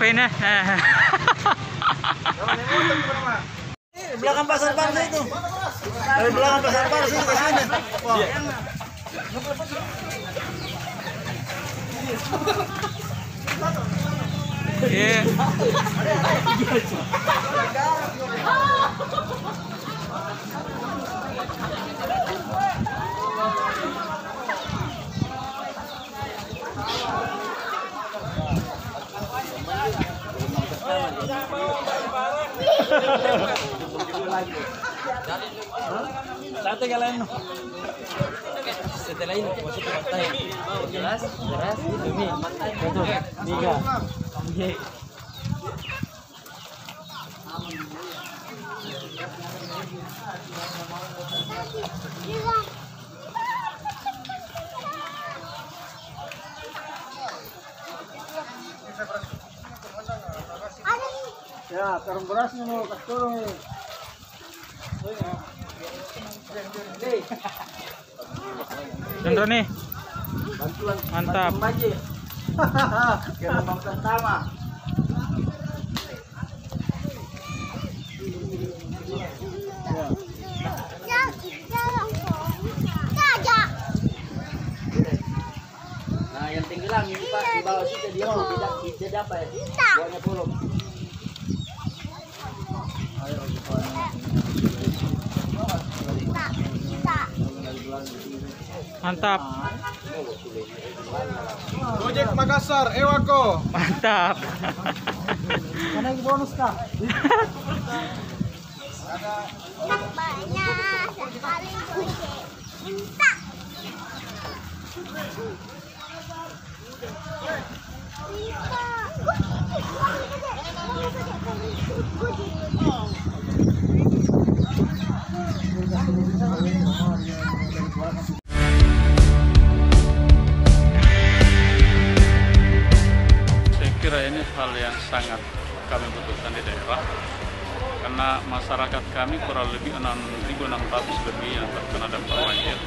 ini. Belakang pasar Parsi itu. Dari belakang pasar Parsi ke sini. Wah. Iya. Satu kalian. Setelah ini masuk ke pantai. Jelas, itu nih. Satu, tiga. Oke. Ya, karung berasnya mau kasih turun nih. Chandra nih. Bantuan. Mantap. Banjir. Kira bang pertama. Nah, yang tenggelam ini Pak di bawah situ dia mau tidak apa ya? Buahnya belum. Mantap. Gojek Makassar, Ewako. Mantap. Mana yang bonus kah? Banyak sekali gojek. Minta. Saya kira ini hal yang sangat kami butuhkan di daerah karena masyarakat kami kurang lebih 6.600 lebih yang terkena dampak banjir.